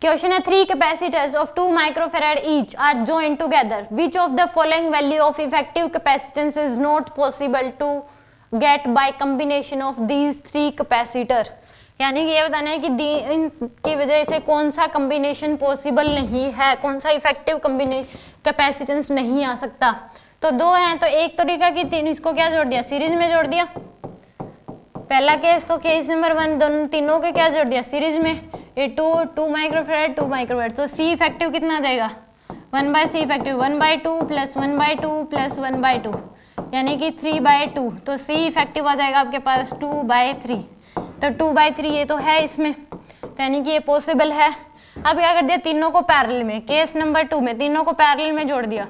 Question है 3 capacitors of 2 microfarad each are joined together which of the following value of effective capacitance is not possible to get by combination of these 3 capacitor. यानी कि ये बताना है कि इनकी वजह से कौन सा कॉम्बिनेशन पॉसिबल नहीं है, कौन सा इफेक्टिव कैपेसिटेंस नहीं आ सकता। तो दो हैं, तो एक तरीका कि तीन इसको क्या जोड़ दिया, सीरीज में जोड़ दिया। पहला केस तो केस नंबर 1, दोनों तीनों के क्या जोड़ दिया, सीरीज में। ये 2 माइक्रोफैराड 2 माइक्रोफैराड, तो सी इफेक्टिव कितना आ जाएगा 1/c इफेक्टिव 1/2 + 1/2 + 1/2 यानी कि 3/2। तो सी इफेक्टिव आ जाएगा आपके पास 2/3। तो 2/3 ये तो है इसमें, तो यानी कि ये पॉसिबल है। अब क्या कर दिया, तीनों को पैरेलल में, केस नंबर 2 में तीनों को पैरेलल में जोड़ दिया।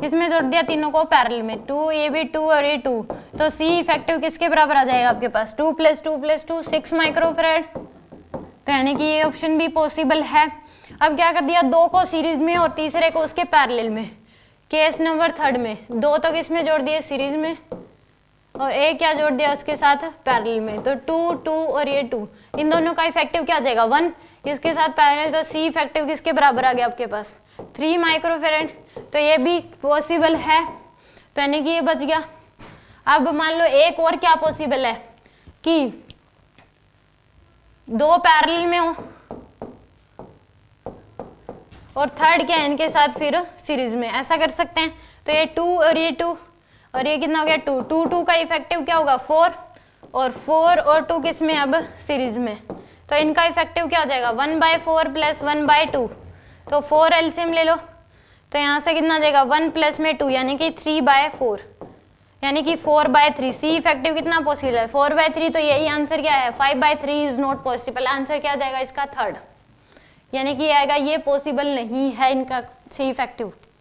इसमें जोड़ दिया तीनों को पैरेलल में, 2 ये भी 2 और ये 2। तो सी इफेक्टिव किसके बराबर आ जाएगा आपके पास 2 + 2 + 2 6 माइक्रोफैराड। तो यानी कि ये ऑप्शन भी पॉसिबल है। अब क्या कर दिया, 2 को सीरीज में और तीसरे को उसके पैरेलल में। केस नंबर 3 में 2 तो किसमें जोड़ दिए, सीरीज में, और एक क्या जोड़ दिया उसके साथ पैरेलल में। तो 2 2 और ये 2, इन दोनों का इफेक्टिव क्या आ जाएगा 1, इसके साथ पैरेलल। तो सी इफेक्टिव किसके बराबर आ गया आपके पास 3 माइक्रोफैराड। तो ये भी पॉसिबल है, तो यानी कि ये बच गया। अब मान लो एक और क्या पॉसिबल है कि 2 पैरेलल में हो और थर्ड क्या है इनके साथ फिर सीरीज में, ऐसा कर सकते हैं। तो ये 2 और ये 2 और ये कितना हो गया 2 2 2 का इफेक्टिव क्या होगा 4, और 4 और 2 किस में अब सीरीज में। तो इनका इफेक्टिव क्या हो जाएगा 1/4 + 1/2। तो 4 एलसीएम ले लो, तो यहाँ से कितना आ जाएगा 1 प्लस में 2 यानी कि 3/4 यानी कि 4/3। सी इफेक्टिव कितना पॉसिबल है 4/3। तो यही आंसर क्या है 5/3 इज नॉट पॉसिबल। आंसर क्या आ जाएगा इसका 3rd, यानी कि आएगा ये पॉसिबल नहीं है इनका सी इफेक्टिव।